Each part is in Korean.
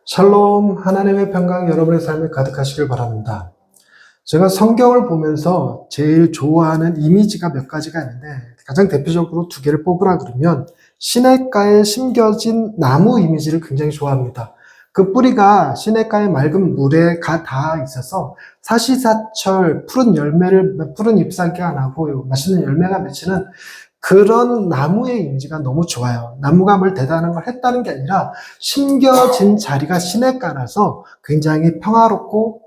샬롬, 하나님의 평강 여러분의 삶에 가득하시길 바랍니다. 제가 성경을 보면서 제일 좋아하는 이미지가 몇 가지가 있는데 가장 대표적으로 두 개를 뽑으라 그러면 시냇가에 심겨진 나무 이미지를 굉장히 좋아합니다. 그 뿌리가 시냇가의 맑은 물에 닿아 있어서 사시사철 푸른 잎사귀가 나고 맛있는 열매가 맺히는 그런 나무의 이미지가 너무 좋아요. 나무가 뭘 대단한 걸 했다는 게 아니라 심겨진 자리가 시냇가라서 굉장히 평안하고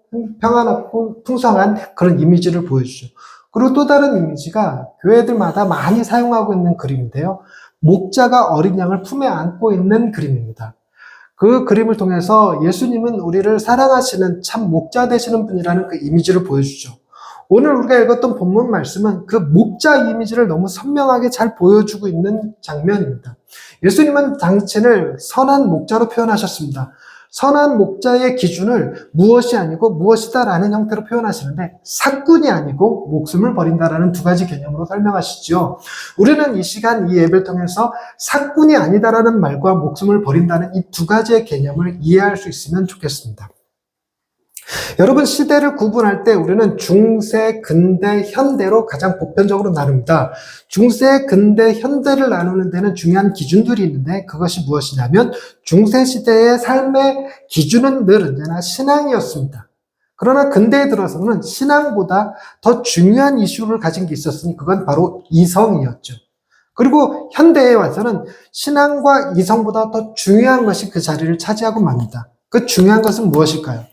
풍성한 그런 이미지를 보여주죠. 그리고 또 다른 이미지가 교회들마다 많이 사용하고 있는 그림인데요. 목자가 어린 양을 품에 안고 있는 그림입니다. 그 그림을 통해서 예수님은 우리를 사랑하시는 참 목자 되시는 분이라는 그 이미지를 보여주죠. 오늘 우리가 읽었던 본문 말씀은 그 목자 이미지를 너무 선명하게 잘 보여주고 있는 장면입니다. 예수님은 당신을 선한 목자로 표현하셨습니다. 선한 목자의 기준을 무엇이 아니고 무엇이다라는 형태로 표현하시는데 사꾼이 아니고 목숨을 버린다라는 두 가지 개념으로 설명하시죠. 우리는 이 시간 이 예배를 통해서 사꾼이 아니다라는 말과 목숨을 버린다는 이 두 가지의 개념을 이해할 수 있으면 좋겠습니다. 여러분, 시대를 구분할 때 우리는 중세, 근대, 현대로 가장 보편적으로 나눕니다. 중세, 근대, 현대를 나누는 데는 중요한 기준들이 있는데 그것이 무엇이냐면 중세 시대의 삶의 기준은 늘 언제나 신앙이었습니다. 그러나 근대에 들어서는 신앙보다 더 중요한 이슈를 가진 게 있었으니 그건 바로 이성이었죠. 그리고 현대에 와서는 신앙과 이성보다 더 중요한 것이 그 자리를 차지하고 맙니다. 그 중요한 것은 무엇일까요?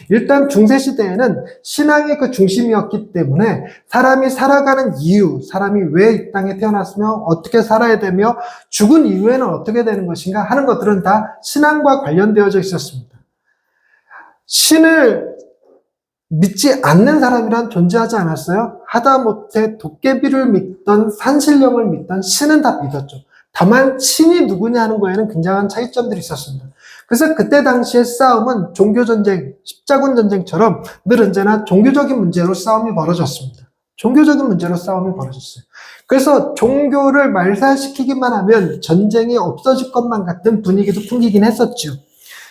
일단 중세시대에는 신앙이 그 중심이었기 때문에 사람이 살아가는 이유, 사람이 왜 이 땅에 태어났으며 어떻게 살아야 되며 죽은 이후에는 어떻게 되는 것인가 하는 것들은 다 신앙과 관련되어져 있었습니다. 신을 믿지 않는 사람이란 존재하지 않았어요? 하다못해 도깨비를 믿던 산신령을 믿던 신은 다 믿었죠. 다만 신이 누구냐 하는 거에는 굉장한 차이점들이 있었습니다. 그래서 그때 당시의 싸움은 종교전쟁, 십자군 전쟁처럼 늘 언제나 종교적인 문제로 싸움이 벌어졌습니다. 종교적인 문제로 싸움이 벌어졌어요. 그래서 종교를 말살시키기만 하면 전쟁이 없어질 것만 같은 분위기도 풍기긴 했었죠.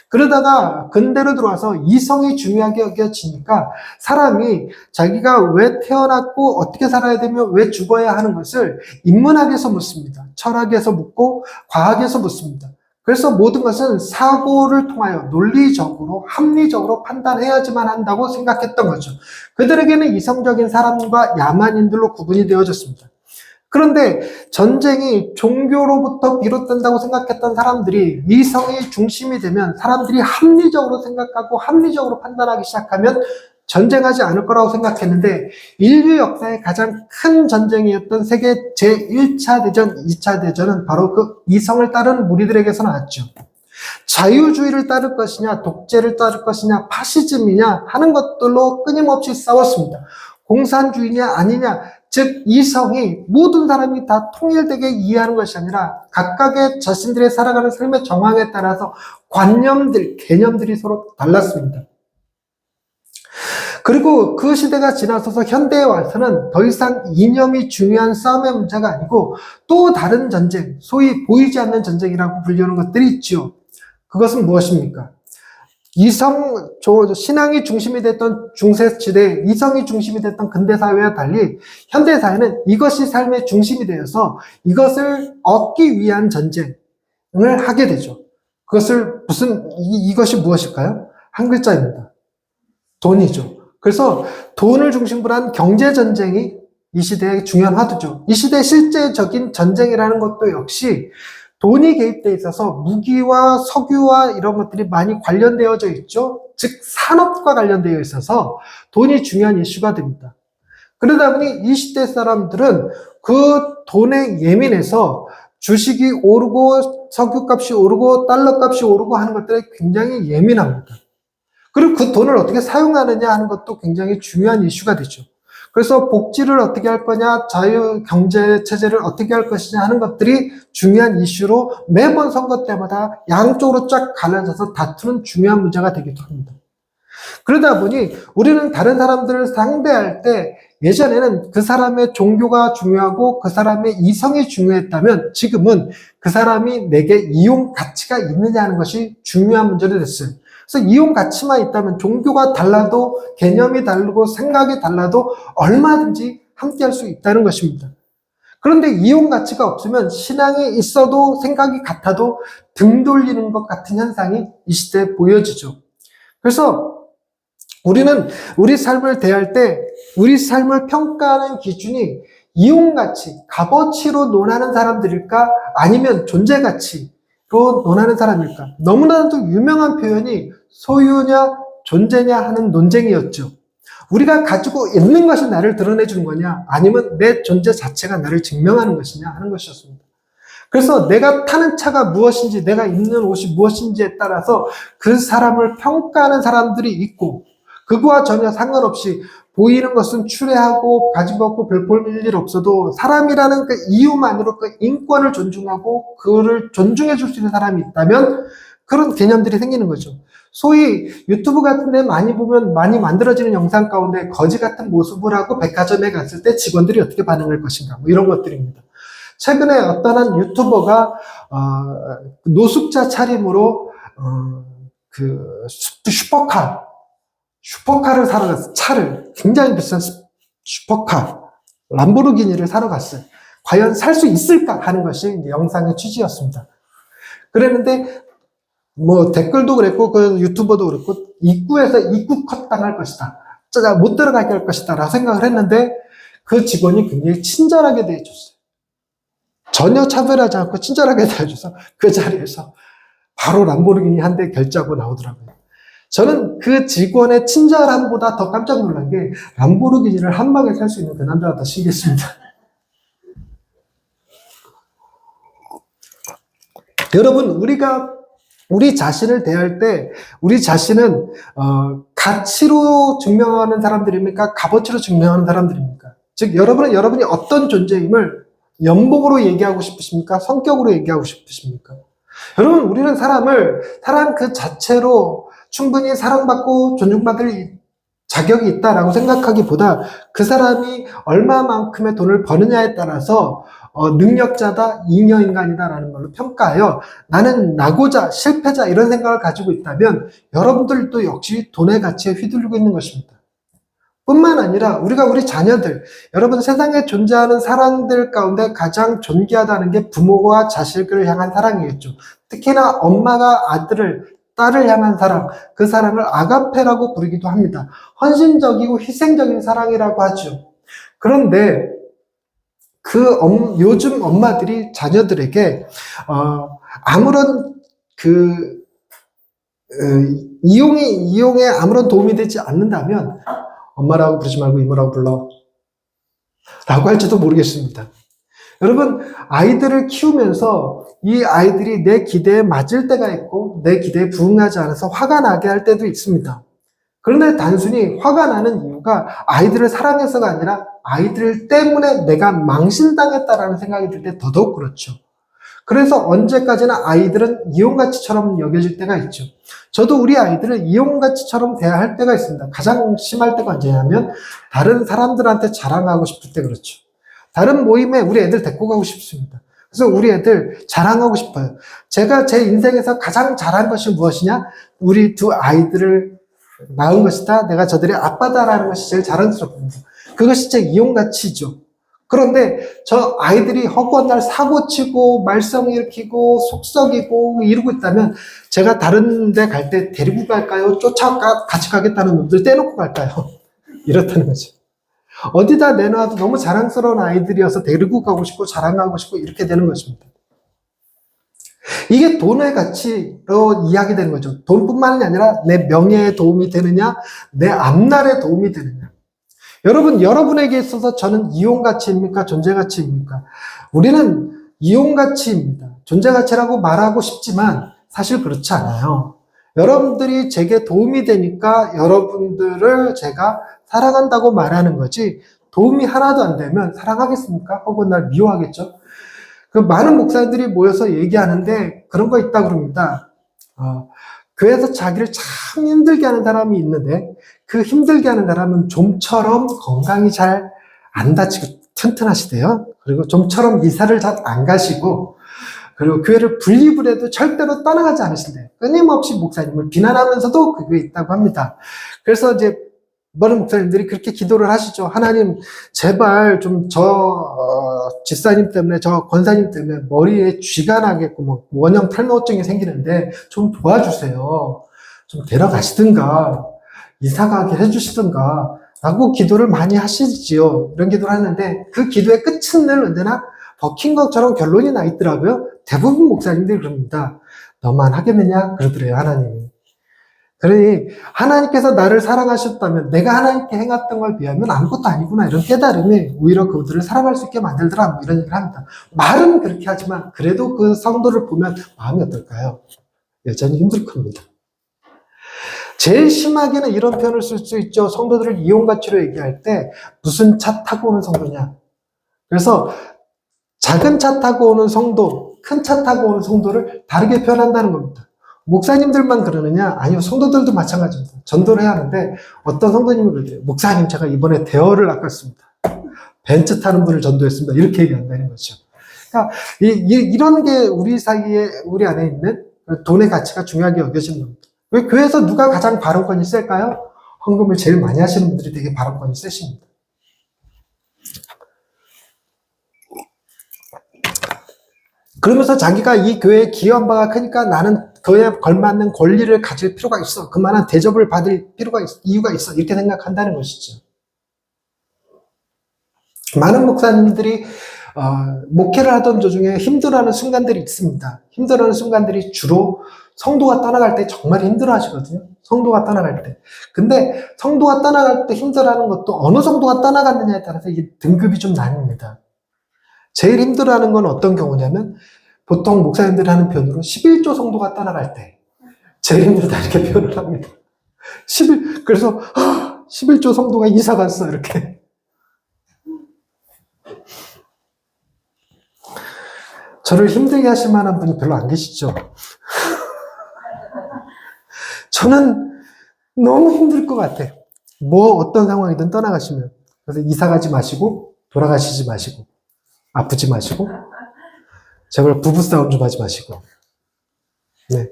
그러다가 근대로 들어와서 이성이 중요하게 여겨지니까 사람이 자기가 왜 태어났고 어떻게 살아야 되며 왜 죽어야 하는 것을 인문학에서 묻습니다. 철학에서 묻고 과학에서 묻습니다. 그래서 모든 것은 사고를 통하여 논리적으로 합리적으로 판단해야지만 한다고 생각했던 거죠. 그들에게는 이성적인 사람과 야만인들로 구분이 되어졌습니다. 그런데 전쟁이 종교로부터 비롯된다고 생각했던 사람들이 이성이 중심이 되면 사람들이 합리적으로 생각하고 합리적으로 판단하기 시작하면 전쟁하지 않을 거라고 생각했는데 인류 역사의 가장 큰 전쟁이었던 세계 제1차 대전, 2차 대전은 바로 그 이성을 따르는 무리들에게서 나왔죠. 자유주의를 따를 것이냐, 독재를 따를 것이냐, 파시즘이냐 하는 것들로 끊임없이 싸웠습니다. 공산주의냐 아니냐, 즉 이성이 모든 사람이 다 통일되게 이해하는 것이 아니라 각각의 자신들의 살아가는 삶의 정황에 따라서 관념들, 개념들이 서로 달랐습니다. 그리고 그 시대가 지나서서 현대에 와서는 더 이상 이념이 중요한 싸움의 문제가 아니고 또 다른 전쟁, 소위 보이지 않는 전쟁이라고 불리는 것들이 있죠. 그것은 무엇입니까? 신앙이 중심이 됐던 중세시대, 이성이 중심이 됐던 근대사회와 달리 현대사회는 이것이 삶의 중심이 되어서 이것을 얻기 위한 전쟁을 하게 되죠. 이것이 무엇일까요? 한 글자입니다. 돈이죠. 그래서 돈을 중심으로 한 경제전쟁이 이 시대의 중요한 화두죠. 이 시대의 실제적인 전쟁이라는 것도 역시 돈이 개입되어 있어서 무기와 석유와 이런 것들이 많이 관련되어져 있죠. 즉 산업과 관련되어 있어서 돈이 중요한 이슈가 됩니다. 그러다 보니 이 시대 사람들은 그 돈에 예민해서 주식이 오르고 석유값이 오르고 달러값이 오르고 하는 것들에 굉장히 예민합니다. 그리고 그 돈을 어떻게 사용하느냐 하는 것도 굉장히 중요한 이슈가 되죠. 그래서 복지를 어떻게 할 거냐, 자유경제체제를 어떻게 할 것이냐 하는 것들이 중요한 이슈로 매번 선거 때마다 양쪽으로 쫙 갈라져서 다투는 중요한 문제가 되기도 합니다. 그러다 보니 우리는 다른 사람들을 상대할 때 예전에는 그 사람의 종교가 중요하고 그 사람의 이성이 중요했다면 지금은 그 사람이 내게 이용 가치가 있느냐 하는 것이 중요한 문제가 됐어요. 그래서 이용 가치만 있다면 종교가 달라도 개념이 다르고 생각이 달라도 얼마든지 함께 할 수 있다는 것입니다. 그런데 이용 가치가 없으면 신앙이 있어도 생각이 같아도 등 돌리는 것 같은 현상이 이 시대에 보여지죠. 그래서 우리는 우리 삶을 대할 때 우리 삶을 평가하는 기준이 이용 가치, 값어치로 논하는 사람들일까? 아니면 존재 가치로 논하는 사람일까? 너무나도 유명한 표현이 소유냐 존재냐 하는 논쟁이었죠. 우리가 가지고 있는 것이 나를 드러내주는 거냐, 아니면 내 존재 자체가 나를 증명하는 것이냐 하는 것이었습니다. 그래서 내가 타는 차가 무엇인지, 내가 입는 옷이 무엇인지에 따라서 그 사람을 평가하는 사람들이 있고, 그거와 전혀 상관없이 보이는 것은 추레하고 가진 것 없고 별 볼 일 없어도 사람이라는 그 이유만으로 그 인권을 존중하고 그를 존중해 줄 수 있는 사람이 있다면 그런 개념들이 생기는 거죠. 소위 유튜브 같은 데 많이 보면 많이 만들어지는 영상 가운데 거지 같은 모습을 하고 백화점에 갔을 때 직원들이 어떻게 반응할 것인가, 뭐 이런 것들입니다. 최근에 어떤 한 유튜버가 노숙자 차림으로 슈퍼카를 사러 갔어요. 차를, 굉장히 비싼 슈퍼카 람보르기니를 사러 갔어요. 과연 살 수 있을까 하는 것이 이제 영상의 취지였습니다. 그랬는데 뭐 댓글도 그랬고 그 유튜버도 그랬고 입구에서 입구 컷 당할 것이다, 못 들어가게 할 것이다 라고 생각을 했는데 그 직원이 굉장히 친절하게 대해줬어요. 전혀 차별하지 않고 친절하게 대해줘서 그 자리에서 바로 람보르기니 한 대 결제하고 나오더라고요. 저는 그 직원의 친절함보다 더 깜짝 놀란 게 람보르기니를 한 방에 살 수 있는 그 남자가 더 신기했습니다. 여러분, 우리가 우리 자신을 대할 때 우리 자신은 가치로 증명하는 사람들입니까? 값어치로 증명하는 사람들입니까? 즉 여러분은 여러분이 어떤 존재임을 연봉으로 얘기하고 싶으십니까? 성격으로 얘기하고 싶으십니까? 여러분, 우리는 사람 그 자체로 충분히 사랑받고 존중받을 자격이 있다라고 생각하기보다 그 사람이 얼마만큼의 돈을 버느냐에 따라서 능력자다, 잉여인간이다라는 걸로 평가하여 나는 나고자, 실패자 이런 생각을 가지고 있다면 여러분들도 역시 돈의 가치에 휘둘리고 있는 것입니다. 뿐만 아니라 우리가 우리 자녀들, 여러분 세상에 존재하는 사랑들 가운데 가장 존귀하다는 게 부모와 자식을 향한 사랑이겠죠. 특히나 엄마가 딸을 향한 사랑, 그 사랑을 아가페라고 부르기도 합니다. 헌신적이고 희생적인 사랑이라고 하죠. 그런데 요즘 엄마들이 자녀들에게 아무런 이용에 아무런 도움이 되지 않는다면 엄마라고 부르지 말고 이모라고 불러 라고 할지도 모르겠습니다. 여러분, 아이들을 키우면서 이 아이들이 내 기대에 맞을 때가 있고 내 기대에 부응하지 않아서 화가 나게 할 때도 있습니다. 그런데 단순히 화가 나는 이유가 아이들을 사랑해서가 아니라 아이들 때문에 내가 망신당했다라는 생각이 들 때 더더욱 그렇죠. 그래서 언제까지나 아이들은 이용가치처럼 여겨질 때가 있죠. 저도 우리 아이들을 이용가치처럼 대할 때가 있습니다. 가장 심할 때가 언제냐면 다른 사람들한테 자랑하고 싶을 때 그렇죠. 다른 모임에 우리 애들 데리고 가고 싶습니다. 그래서 우리 애들 자랑하고 싶어요. 제가 제 인생에서 가장 잘한 것이 무엇이냐? 우리 두 아이들을 낳은 것이다. 내가 저들의 아빠다라는 것이 제일 자랑스럽습니다. 그것이 제 이용가치죠. 그런데 저 아이들이 허구한 날 사고치고 말썽 일으키고 속썩이고 이러고 있다면 제가 다른 데 갈 때 데리고 갈까요? 같이 가겠다는 놈들 떼놓고 갈까요? 이렇다는 거죠. 어디다 내놔도 너무 자랑스러운 아이들이어서 데리고 가고 싶고 자랑하고 싶고 이렇게 되는 것입니다. 이게 돈의 가치로 이야기되는 거죠. 돈뿐만이 아니라 내 명예에 도움이 되느냐, 내 앞날에 도움이 되느냐. 여러분에게 있어서 저는 이용가치입니까? 존재가치입니까? 우리는 이용가치입니다. 존재가치라고 말하고 싶지만 사실 그렇지 않아요. 여러분들이 제게 도움이 되니까 여러분들을 제가 사랑한다고 말하는 거지 도움이 하나도 안 되면 사랑하겠습니까? 혹은 날 미워하겠죠? 그 많은 목사들이 모여서 얘기하는데 그런 거 있다고 그럽니다. 교회에서 자기를 참 힘들게 하는 사람이 있는데 그 힘들게 하는 사람은 좀처럼 건강이 잘 안 다치고 튼튼하시대요. 그리고 좀처럼 이사를 잘 안 가시고 그리고 교회를 분립을 해도 절대로 떠나가지 않으신대요. 끊임없이 목사님을 비난하면서도 그 교회에 있다고 합니다. 그래서 이제 많은 목사님들이 그렇게 기도를 하시죠. 하나님, 제발 좀 집사님 때문에, 저 권사님 때문에 머리에 쥐가 나겠고, 뭐, 원형 탈모증이 생기는데 좀 도와주세요. 좀 데려가시든가, 이사가게 해주시든가, 라고 기도를 많이 하시지요. 이런 기도를 하는데, 그 기도의 끝은 늘 언제나 버킹것처럼 결론이 나 있더라고요. 대부분 목사님들이 그럽니다. 너만 하겠느냐? 그러더래요, 하나님이. 그러니 하나님께서 나를 사랑하셨다면 내가 하나님께 행했던 걸 비하면 아무것도 아니구나, 이런 깨달음이 오히려 그들을 사랑할 수 있게 만들더라, 뭐 이런 얘기를 합니다. 말은 그렇게 하지만 그래도 그 성도를 보면 마음이 어떨까요? 여전히 힘들 겁니다. 제일 심하게는 이런 표현을 쓸 수 있죠. 성도들을 이용가치로 얘기할 때 무슨 차 타고 오는 성도냐. 그래서 작은 차 타고 오는 성도, 큰 차 타고 오는 성도를 다르게 표현한다는 겁니다. 목사님들만 그러느냐? 아니요, 성도들도 마찬가지입니다. 전도를 해야 하는데 어떤 성도님이 그러대요. 목사님, 제가 이번에 대여를 낚았습니다. 벤츠 타는 분을 전도했습니다. 이렇게 얘기한다는 거죠. 그러니까 이런 게 우리 사이에, 우리 안에 있는 돈의 가치가 중요하게 여겨지는 겁니다. 왜 교회에서 누가 가장 발언권이 셀까요? 헌금을 제일 많이 하시는 분들이 되게 발언권이 세십니다. 그러면서 자기가 이 교회에 기여한 바가 크니까 나는 그에 걸맞는 권리를 가질 필요가 있어. 그만한 대접을 받을 이유가 있어. 이렇게 생각한다는 것이죠. 많은 목사님들이 목회를 하던 도중에 힘들어하는 순간들이 있습니다. 힘들어하는 순간들이 주로 성도가 떠나갈 때 정말 힘들어 하시거든요. 성도가 떠나갈 때. 근데 성도가 떠나갈 때 힘들어하는 것도 어느 성도가 떠나갔느냐에 따라서 이게 등급이 좀 나뉩니다. 제일 힘들어하는 건 어떤 경우냐면 보통 목사님들이 하는 표현으로 11조 성도가 떠나갈 때 제일 힘들다, 이렇게 표현을 합니다. 그래서 11조 성도가 이사 갔어, 이렇게. 저를 힘들게 하실 만한 분이 별로 안 계시죠? 저는 너무 힘들 것 같아. 뭐 어떤 상황이든 떠나가시면. 그래서 이사 가지 마시고, 돌아가시지 마시고, 아프지 마시고, 제발 부부싸움 좀 하지 마시고. 네.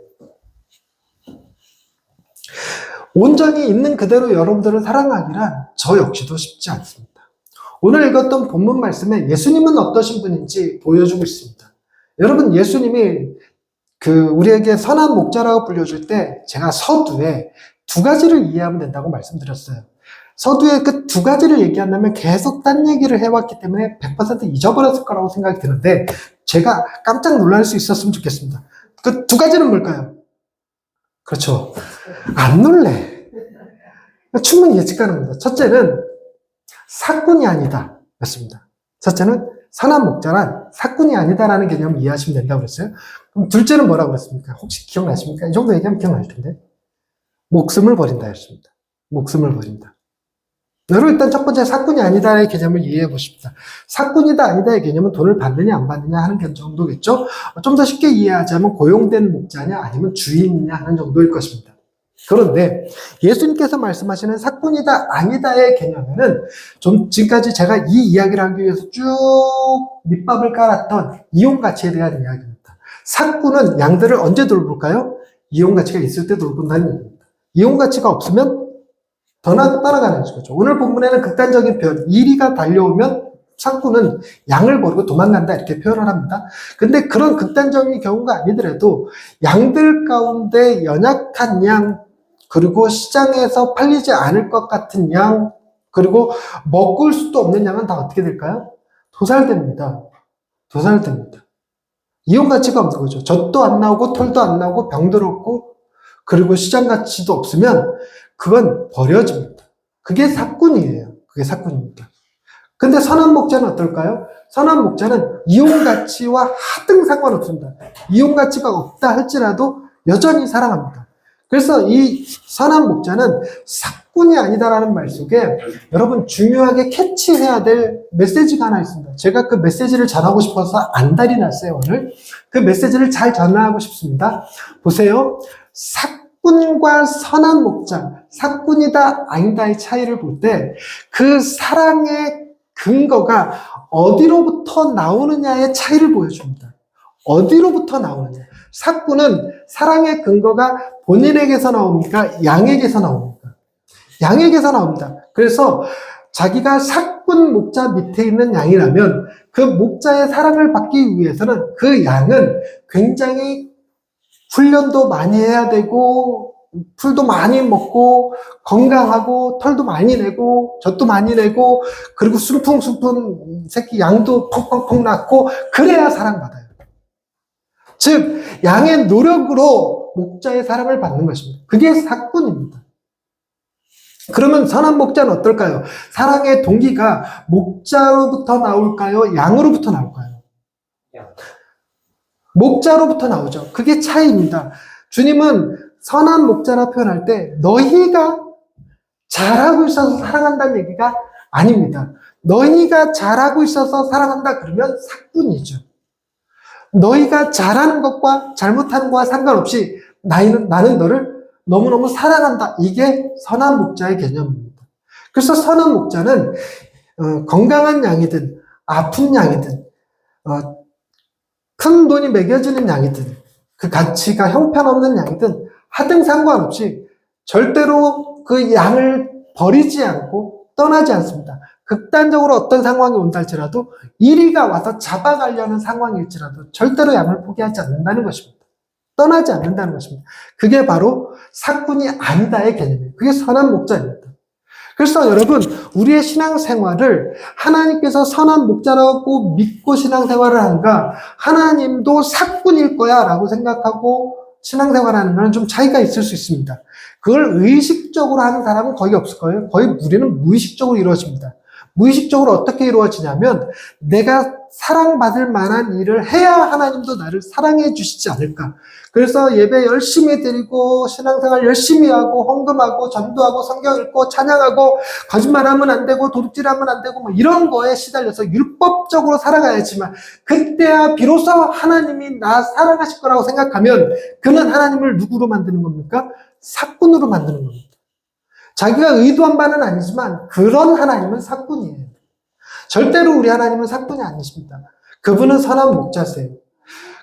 온전히 있는 그대로 여러분들을 사랑하기란 저 역시도 쉽지 않습니다. 오늘 읽었던 본문 말씀에 예수님은 어떠신 분인지 보여주고 있습니다. 여러분, 예수님이 우리에게 선한 목자라고 불려줄 때 제가 서두에 두 가지를 이해하면 된다고 말씀드렸어요. 서두에 그 두 가지를 얘기한다면 계속 딴 얘기를 해왔기 때문에 100% 잊어버렸을 거라고 생각이 드는데 제가 깜짝 놀랄 수 있었으면 좋겠습니다. 그 두 가지는 뭘까요? 그렇죠. 안 놀래. 충분히 예측 가능합니다. 첫째는 사꾼이 아니다 였습니다. 첫째는 선한 목자란 사꾼이 아니다라는 개념을 이해하시면 된다고 그랬어요. 그럼 둘째는 뭐라고 그랬습니까? 혹시 기억나십니까? 이 정도 얘기하면 기억날 텐데. 목숨을 버린다 였습니다. 목숨을 버린다. 여러분, 일단 첫 번째 사꾼이 아니다의 개념을 이해해 보십시다. 사꾼이다 아니다의 개념은 돈을 받느냐 안 받느냐 하는 정도겠죠. 좀 더 쉽게 이해하자면 고용된 목자냐 아니면 주인이냐 하는 정도일 것입니다. 그런데 예수님께서 말씀하시는 사꾼이다 아니다의 개념에는 좀 지금까지 제가 이 이야기를 하기 위해서 쭉 밑밥을 깔았던 이용가치에 대한 이야기입니다. 사꾼은 양들을 언제 돌볼까요? 이용가치가 있을 때 돌본다는 얘기입니다. 이용가치가 없으면 떠나가는 거죠. 오늘 본문에는 극단적인 표현, 이리가 달려오면 사꾼은 양을 버리고 도망간다, 이렇게 표현을 합니다. 근데 그런 극단적인 경우가 아니더라도 양들 가운데 연약한 양, 그리고 시장에서 팔리지 않을 것 같은 양, 그리고 먹을 수도 없는 양은 다 어떻게 될까요? 도살됩니다. 도살됩니다. 이용 가치가 없는 거죠. 젖도 안 나오고 털도 안 나오고 병들 없고 그리고 시장 가치도 없으면 그건 버려집니다. 그게 사꾼이에요. 그게 사꾼입니다. 근데 선한 목자는 어떨까요? 선한 목자는 이용 가치와 하등 상관없습니다. 이용 가치가 없다 할지라도 여전히 사랑합니다. 그래서 이 선한 목자는 사꾼이 아니다라는 말 속에 여러분 중요하게 캐치해야 될 메시지가 하나 있습니다. 제가 그 메시지를 전하고 싶어서 안달이 났어요, 오늘. 그 메시지를 잘 전하고 싶습니다. 보세요. 사꾼과 선한 목자, 사꾼이다 아니다의 차이를 볼 때 그 사랑의 근거가 어디로부터 나오느냐의 차이를 보여줍니다. 어디로부터 나오느냐? 삭군은 사랑의 근거가 본인에게서 나옵니까? 양에게서 나옵니까? 양에게서 나옵니다. 그래서 자기가 삭군 목자 밑에 있는 양이라면 그 목자의 사랑을 받기 위해서는 그 양은 굉장히 훈련도 많이 해야 되고 풀도 많이 먹고 건강하고 털도 많이 내고 젖도 많이 내고 그리고 숨풍숨풍 새끼 양도 펑펑펑 낳고 그래야 사랑받아요. 즉 양의 노력으로 목자의 사랑을 받는 것입니다. 그게 삭군입니다. 그러면 선한 목자는 어떨까요? 사랑의 동기가 목자로부터 나올까요? 양으로부터 나올까요? 목자로부터 나오죠. 그게 차이입니다. 주님은 선한 목자라 표현할 때 너희가 잘하고 있어서 사랑한다는 얘기가 아닙니다. 너희가 잘하고 있어서 사랑한다 그러면 삭군이죠. 너희가 잘하는 것과 잘못하는 것과 상관없이 나는 너를 너무너무 사랑한다. 이게 선한 목자의 개념입니다. 그래서 선한 목자는 건강한 양이든 아픈 양이든 큰 돈이 매겨지는 양이든 그 가치가 형편없는 양이든 하등 상관없이 절대로 그 양을 버리지 않고 떠나지 않습니다. 극단적으로 어떤 상황이 온다 할지라도 이리가 와서 잡아가려는 상황일지라도 절대로 양을 포기하지 않는다는 것입니다. 떠나지 않는다는 것입니다. 그게 바로 삭군이 아니다의 개념이에요. 그게 선한 목자입니다. 그래서 여러분, 우리의 신앙생활을 하나님께서 선한 목자라고 믿고 신앙생활을 하는가, 하나님도 삭군일 거야 라고 생각하고 신앙생활하는 것은 좀 차이가 있을 수 있습니다. 그걸 의식적으로 하는 사람은 거의 없을 거예요. 거의 우리는 무의식적으로 이루어집니다. 무의식적으로 어떻게 이루어지냐면 내가 사랑받을 만한 일을 해야 하나님도 나를 사랑해 주시지 않을까. 그래서 예배 열심히 드리고 신앙생활 열심히 하고 헌금하고 전도하고 성경 읽고 찬양하고 거짓말하면 안 되고 도둑질하면 안 되고 뭐 이런 거에 시달려서 율법적으로 살아가야지만 그때야 비로소 하나님이 나 사랑하실 거라고 생각하면 그는 하나님을 누구로 만드는 겁니까? 삭군으로 만드는 겁니다. 자기가 의도한 바는 아니지만 그런 하나님은 삭군이에요. 절대로 우리 하나님은 삭군이 아니십니다. 그분은 선한 목자세요.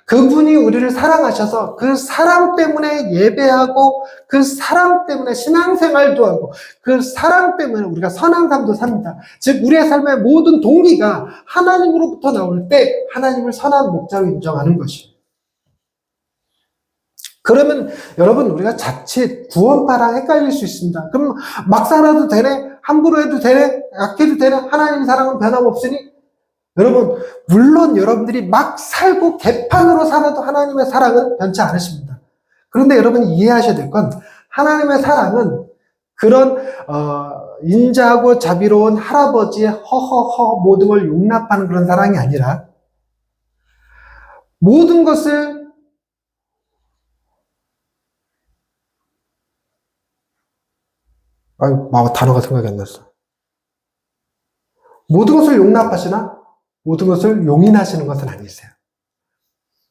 그분이 우리를 사랑하셔서 그 사랑 때문에 예배하고 그 사랑 때문에 신앙생활도 하고 그 사랑 때문에 우리가 선한 삶도 삽니다. 즉 우리의 삶의 모든 동기가 하나님으로부터 나올 때 하나님을 선한 목자로 인정하는 것이에요. 그러면 여러분 우리가 자칫 구원파랑 헷갈릴 수 있습니다. 그럼 막 살아도 되네? 함부로 해도 되네? 약해도 되네? 하나님의 사랑은 변함없으니? 여러분 물론 여러분들이 막 살고 개판으로 살아도 하나님의 사랑은 변치 않으십니다. 그런데 여러분이 이해하셔야 될 건 하나님의 사랑은 그런 인자하고 자비로운 할아버지의 허허허 모든 걸 용납하는 그런 사랑이 아니라 모든 것을 단어가 생각이 안 났어. 모든 것을 용납하시나 모든 것을 용인하시는 것은 아니세요.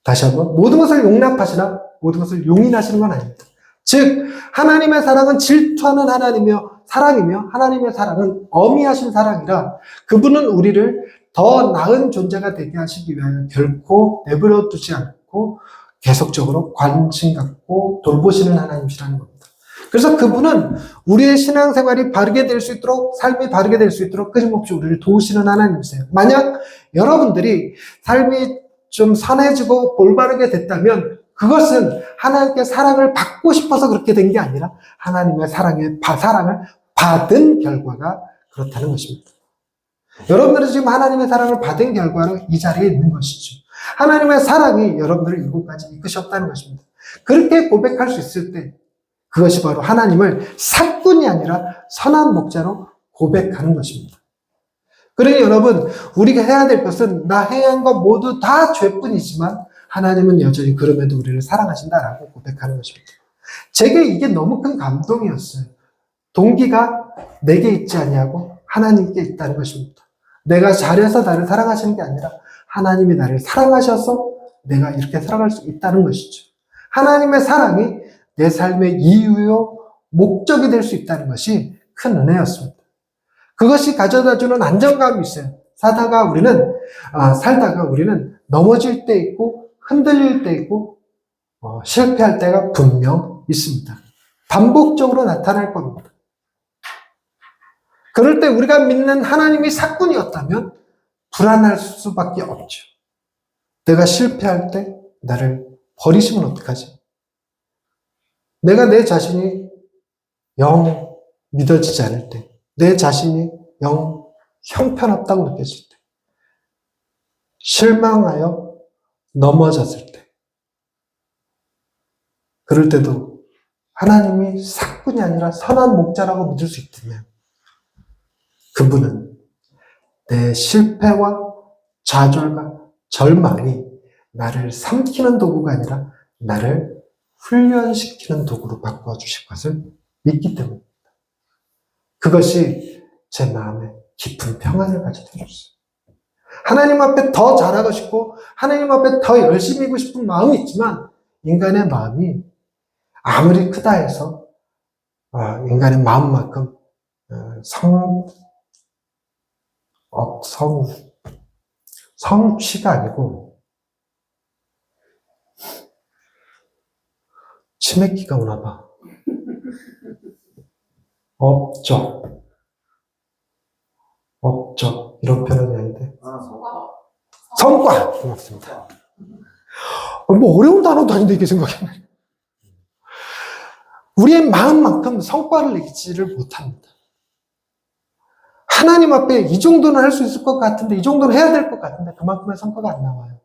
다시 한번 모든 것을 용납하시나 모든 것을 용인하시는 건 아닙니다. 즉 하나님의 사랑은 질투하는 하나님이며 사랑이며 하나님의 사랑은 어미하신 사랑이라 그분은 우리를 더 나은 존재가 되게 하시기 위하여 결코 내버려 두지 않고 계속적으로 관심 갖고 돌보시는 하나님이시라는 겁니다. 그래서 그분은 우리의 신앙생활이 바르게 될 수 있도록 삶이 바르게 될 수 있도록 끊임없이 우리를 도우시는 하나님이세요. 만약 여러분들이 삶이 좀 선해지고 올바르게 됐다면 그것은 하나님께 사랑을 받고 싶어서 그렇게 된 게 아니라 하나님의 사랑을 받은 결과가 그렇다는 것입니다. 여러분들은 지금 하나님의 사랑을 받은 결과로 이 자리에 있는 것이죠. 하나님의 사랑이 여러분들을 이곳까지 이끄셨다는 것입니다. 그렇게 고백할 수 있을 때 그것이 바로 하나님을 삭군이 아니라 선한 목자로 고백하는 것입니다. 그러니 여러분 우리가 해야 될 것은 나 해야 한 것 모두 다 죄뿐이지만 하나님은 여전히 그럼에도 우리를 사랑하신다라고 고백하는 것입니다. 제게 이게 너무 큰 감동이었어요. 동기가 내게 있지 아니하고 하나님께 있다는 것입니다. 내가 잘해서 나를 사랑하시는 게 아니라 하나님이 나를 사랑하셔서 내가 이렇게 살아갈 수 있다는 것이죠. 하나님의 사랑이 내 삶의 이유요 목적이 될 수 있다는 것이 큰 은혜였습니다. 그것이 가져다주는 안정감이 있어요. 살다가 우리는 넘어질 때 있고 흔들릴 때 있고 실패할 때가 분명 있습니다. 반복적으로 나타날 겁니다. 그럴 때 우리가 믿는 하나님이 사꾼이었다면 불안할 수밖에 없죠. 내가 실패할 때 나를 버리시면 어떡하지? 내가 내 자신이 영 믿어지지 않을 때, 내 자신이 영 형편없다고 느껴질 때, 실망하여 넘어졌을 때, 그럴 때도 하나님이 사꾼이 아니라 선한 목자라고 믿을 수 있다면 그분은 내 실패와 좌절과 절망이 나를 삼키는 도구가 아니라 나를 훈련시키는 도구로 바꿔주실 것을 믿기 때문입니다. 그것이 제 마음에 깊은 평안을 가지게 해줬어요. 하나님 앞에 더 잘하고 싶고 하나님 앞에 더 열심히 하고 싶은 마음이 있지만 인간의 마음이 아무리 크다 해서 인간의 마음만큼 성취가 아니고 치맥기가 오나 봐. 업적 이런 표현이 아닌데 성과 고맙습니다. 뭐 어려운 단어도 아닌데 이게 생각이 나요. 우리의 마음만큼 성과를 내지를 못합니다. 하나님 앞에 이 정도는 할 수 있을 것 같은데 이 정도는 해야 될 것 같은데 그만큼의 성과가 안 나와요.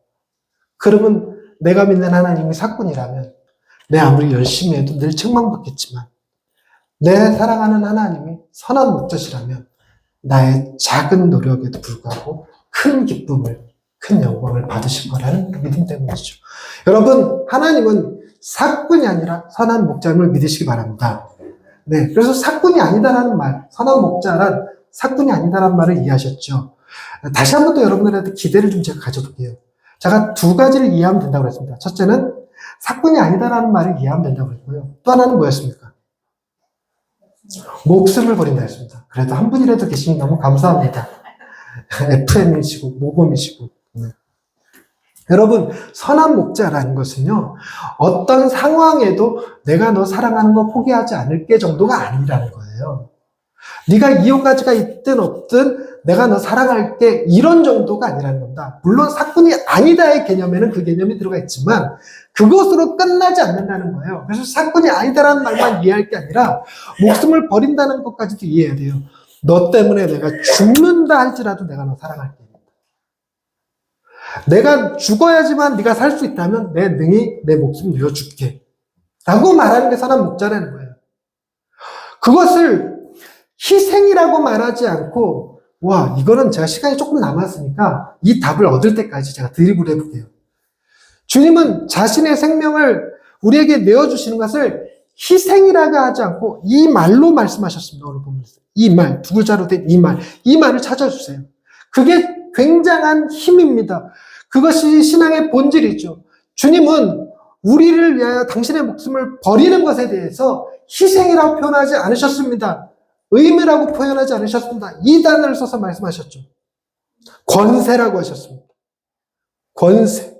그러면 내가 믿는 하나님이 사꾼이라면 내 아무리 열심히 해도 늘 책망받겠지만 내 사랑하는 하나님이 선한 목자시라면 나의 작은 노력에도 불구하고 큰 기쁨을, 큰 영광을 받으실 거라는 믿음 때문이죠. 여러분, 하나님은 사꾼이 아니라 선한 목자임을 믿으시기 바랍니다. 네, 그래서 사꾼이 아니다라는 말, 선한 목자란 사꾼이 아니다라는 말을 이해하셨죠? 다시 한 번 더 여러분들한테 기대를 좀 제가 가져볼게요. 제가 두 가지를 이해하면 된다고 그랬습니다. 첫째는 사꾼이 아니다라는 말을 이해하면 된다고 그랬고요. 또 하나는 뭐였습니까? 목숨을 버린다 했습니다. 그래도 한 분이라도 계시니 너무 감사합니다. FM이시고 모범이시고. 네. 여러분, 선한 목자라는 것은요, 어떤 상황에도 내가 너 사랑하는 거 포기하지 않을게 정도가 아니라는 거예요. 네가 이용가치가 있든 없든 내가 너 사랑할게 이런 정도가 아니라는 겁니다. 물론 사꾼이 아니다의 개념에는 그 개념이 들어가 있지만 그것으로 끝나지 않는다는 거예요. 그래서 사꾼이 아니다라는 말만 이해할 게 아니라 목숨을 버린다는 것까지도 이해해야 돼요. 너 때문에 내가 죽는다 할지라도 내가 너 사랑할게. 내가 죽어야지만 네가 살 수 있다면 내 능히 내 목숨 내어줄게 라고 말하는 게 선한 목자라는 거예요. 그것을 희생이라고 말하지 않고 와, 이거는 제가 시간이 조금 남았으니까 이 답을 얻을 때까지 제가 드리블 해볼게요. 주님은 자신의 생명을 우리에게 내어주시는 것을 희생이라고 하지 않고 이 말로 말씀하셨습니다. 오늘 보면서 이 말, 두 글자로 된 이 말을 찾아주세요. 그게 굉장한 힘입니다. 그것이 신앙의 본질이죠. 주님은 우리를 위하여 당신의 목숨을 버리는 것에 대해서 희생이라고 표현하지 않으셨습니다. 의무라고 표현하지 않으셨습니다. 이 단어를 써서 말씀하셨죠. 권세라고 하셨습니다. 권세.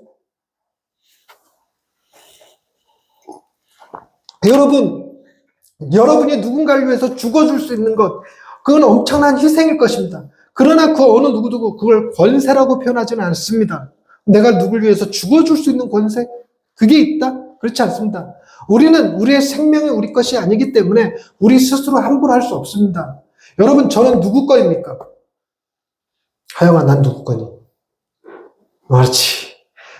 여러분이 누군가를 위해서 죽어줄 수 있는 것, 그건 엄청난 희생일 것입니다. 그러나 그 어느 누구도 그걸 권세라고 표현하지는 않습니다. 내가 누굴 위해서 죽어줄 수 있는 권세? 그게 있다? 그렇지 않습니다. 우리는 우리의 생명이 우리 것이 아니기 때문에 우리 스스로 함부로 할 수 없습니다. 여러분, 저는 누구 거입니까? 하영아, 난 누구 거니? 그렇지.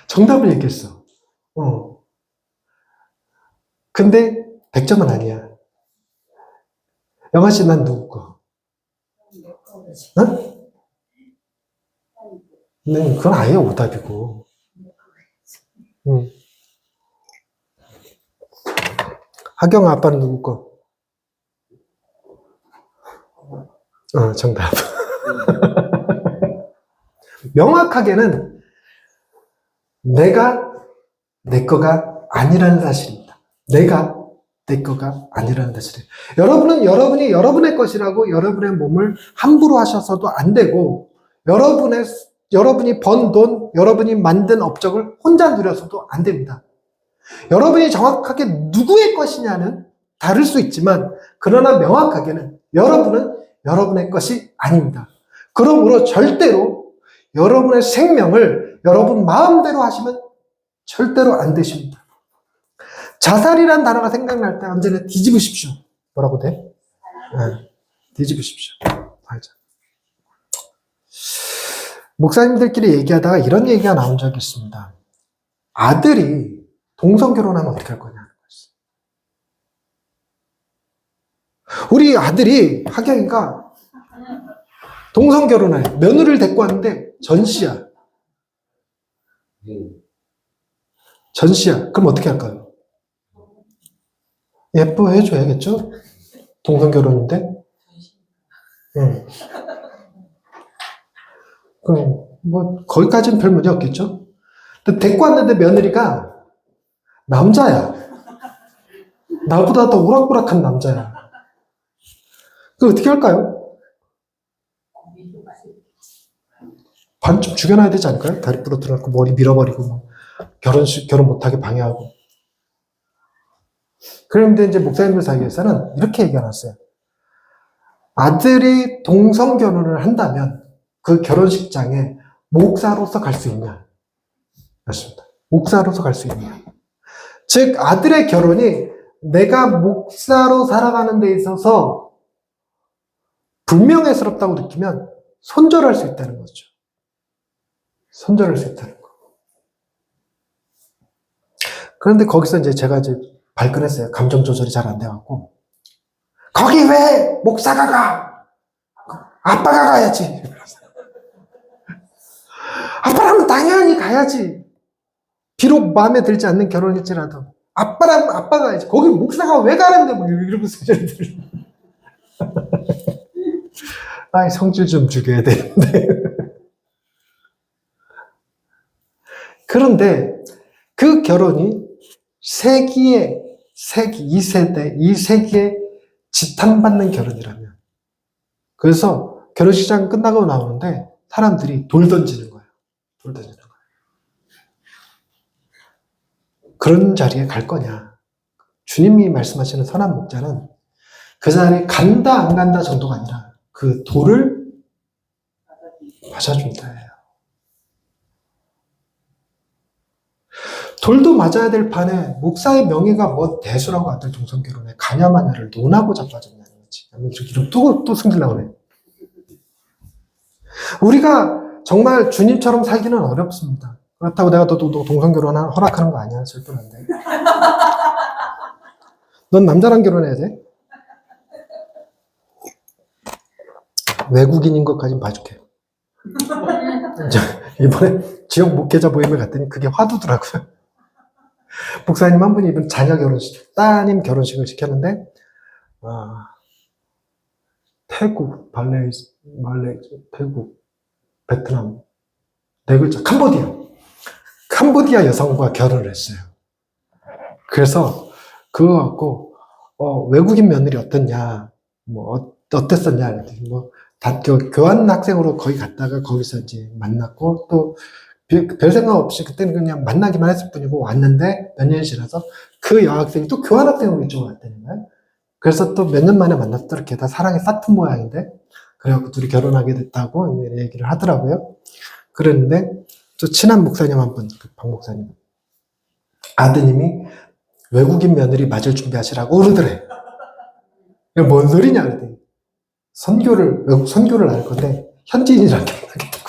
정답을 얘기했어. 근데 100점은 아니야. 영아 씨, 난 누구 거? 응? 네, 그건 아예 오답이고. 하경아, 아빠는 누구 거? 정답. 명확하게는 내가 내 거가 아니라는 사실입니다. 내가 내 거가 아니라는 사실이에요. 여러분은 여러분이 여러분의 것이라고 여러분의 몸을 함부로 하셔서도 안 되고, 여러분이 번 돈, 여러분이 만든 업적을 혼자 누려서도 안 됩니다. 여러분이 정확하게 누구의 것이냐는 다를 수 있지만, 그러나 명확하게는 여러분은 여러분의 것이 아닙니다. 그러므로 절대로 여러분의 생명을 여러분 마음대로 하시면 절대로 안 되십니다. 자살이란 단어가 생각날 때 언제나 뒤집으십시오. 뭐라고 돼? 네, 뒤집으십시오. 맞아. 목사님들끼리 얘기하다가 이런 얘기가 나온 적이 있습니다. 아들이 동성 결혼하면 어떻게 할 거냐는 거였어요. 우리 아들이 하경이가 동성 결혼해. 며느리를 데리고 왔는데 전시야. 전시야. 그럼 어떻게 할까요? 예뻐해줘야겠죠? 동성 결혼인데? 응. 그럼 뭐 거기까지는 별 문제 없겠죠? 근데 데리고 왔는데 며느리가 남자야. 나보다 더 우락부락한 남자야. 그 어떻게 할까요? 반쯤 죽여놔야 되지 않을까요? 다리 부러뜨려놓고 머리 밀어버리고 뭐 결혼 못하게 방해하고. 그런데 이제 목사님들 사이에서는 이렇게 얘기해놨어요. 아들이 동성 결혼을 한다면 그 결혼식장에 목사로서 갈 수 있냐? 맞습니다. 목사로서 갈 수 있냐? 즉 아들의 결혼이 내가 목사로 살아가는 데 있어서 불명예스럽다고 느끼면 손절할 수 있다는 거죠. 손절할 수 있다는 거. 그런데 거기서 이제 제가 발끈했어요. 감정 조절이 잘 안 돼갖고. 거기 왜 목사가 가? 아빠가 가야지. 아빠라면 당연히 가야지. 비록 마음에 들지 않는 결혼일지라도. 아빠라면 아빠가 가야지. 거기 목사가 왜 가는데 뭐 이러면서 저희들. 아이, 성질 좀 죽여야 되는데. 그런데 그 결혼이 이 세기에 지탄받는 결혼이라면. 그래서 결혼식장 끝나고 나오는데 사람들이 돌 던지는 거예요. 돌 던지는 거예요. 그런 자리에 갈 거냐. 주님이 말씀하시는 선한 목자는 그 자리에 간다 안 간다 정도가 아니라 그 돌을 맞아준다. 돌도 맞아야 될 판에 목사의 명예가 뭐 대수라고 아들 동성 결혼에 가냐마냐를 논하고 자빠졌냐는 거지. 이렇게 또 승질 나오네. 우리가 정말 주님처럼 살기는 어렵습니다. 그렇다고 내가 또 동성 결혼 허락하는 거 아니야. 절대로 안 돼. 넌 남자랑 결혼해야 돼. 외국인인 것까진 봐줄게. 이번에 지역 목회자 모임을 갔더니 그게 화두더라고요. 목사님 한 분이 이번 자녀 결혼식, 따님 결혼식을 시켰는데, 태국, 말레이, 태국, 베트남, 네 글자, 캄보디아 여성과 결혼을 했어요. 그래서 그거 갖고, 외국인 며느리 어떻냐, 뭐, 어땠었냐, 그랬더니 뭐, 교환 학생으로 거기 갔다가 거기서 이제 만났고, 또, 별 생각 없이 그때는 그냥 만나기만 했을 뿐이고 왔는데 몇 년이 지나서 그 여학생이 또 교환학생으로 이쪽으로 왔다는 거예요. 그래서 또 몇 년 만에 만났다 이렇게 다 사랑에 싹튼 모양인데 그래갖고 둘이 결혼하게 됐다고 얘기를 하더라고요. 그랬는데 또 친한 목사님 한 분, 박 목사님 아드님이 외국인 며느리 맞을 준비하시라고 그러더래. 뭔 소리냐 그랬더니 외국 선교를 할 건데 현지인이랑 결혼하겠다고.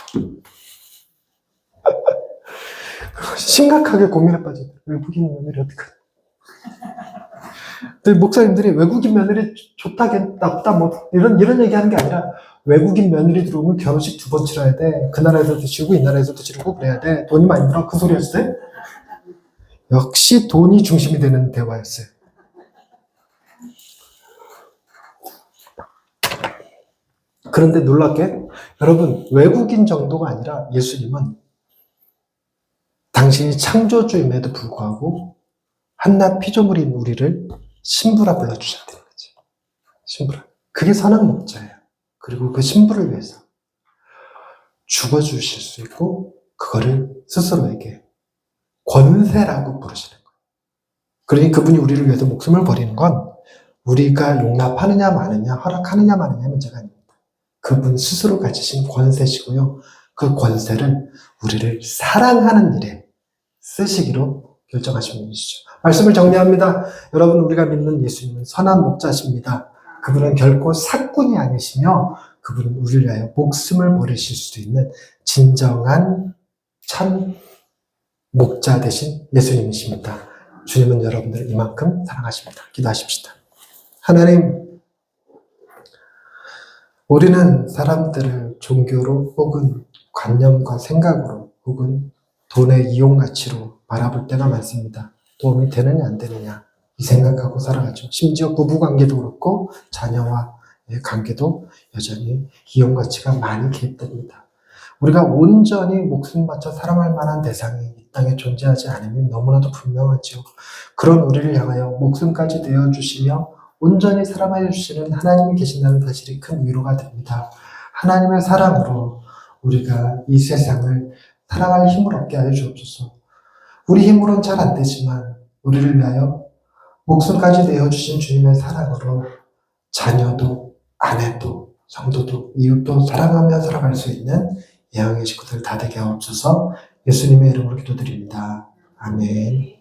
심각하게 고민에 빠지고 외국인 며느리 어떡하냐. 근데 목사님들이 외국인 며느리 좋다 나쁘다 뭐 이런 얘기하는 게 아니라 외국인 며느리 들어오면 결혼식 2번 치러야 돼. 그 나라에서도 치르고 이 나라에서도 치르고 그래야 돼. 돈이 많이 들어. 그 소리였어요. 역시 돈이 중심이 되는 대화였어요. 그런데 놀랍게 여러분 외국인 정도가 아니라 예수님은 당신이 창조주임에도 불구하고 한낱 피조물인 우리를 신부라 불러주셨다는 거지. 신부라. 그게 선한 목자예요. 그리고 그 신부를 위해서. 죽어주실 수 있고 그거를 스스로에게 권세라고 부르시는 거예요. 그러니 그분이 우리를 위해서 목숨을 버리는 건 우리가 용납하느냐 마느냐 허락하느냐 마느냐의 문제가 아닙니다. 그분 스스로 가지신 권세시고요. 그 권세를 우리를 사랑하는 일에 쓰시기로 결정하신 분이시죠. 말씀을 정리합니다. 여러분, 우리가 믿는 예수님은 선한 목자십니다. 그분은 결코 사꾼이 아니시며 그분은 우리를 위하여 목숨을 버리실 수도 있는 진정한 참 목자 되신 예수님이십니다. 주님은 여러분들을 이만큼 사랑하십니다. 기도하십시다. 하나님, 우리는 사람들을 종교로 혹은 관념과 생각으로 혹은 돈의 이용 가치로 바라볼 때가 많습니다. 도움이 되느냐 안 되느냐 이 생각하고 살아가죠. 심지어 부부관계도 그렇고 자녀와의 관계도 여전히 이용 가치가 많이 개입됩니다. 우리가 온전히 목숨 바쳐 사랑할 만한 대상이 이 땅에 존재하지 않으면 너무나도 분명하죠. 그런 우리를 향하여 목숨까지 내어주시며 온전히 사랑해 주시는 하나님이 계신다는 사실이 큰 위로가 됩니다. 하나님의 사랑으로 우리가 이 세상을 사랑할 힘을 얻게 하여 주옵소서. 우리 힘으로는 잘 안 되지만 우리를 위하여 목숨까지 내어주신 주님의 사랑으로 자녀도 아내도 성도도 이웃도 사랑하며 살아갈 수 있는 예언의 식구들 다 되게 하옵소서. 예수님의 이름으로 기도드립니다. 아멘.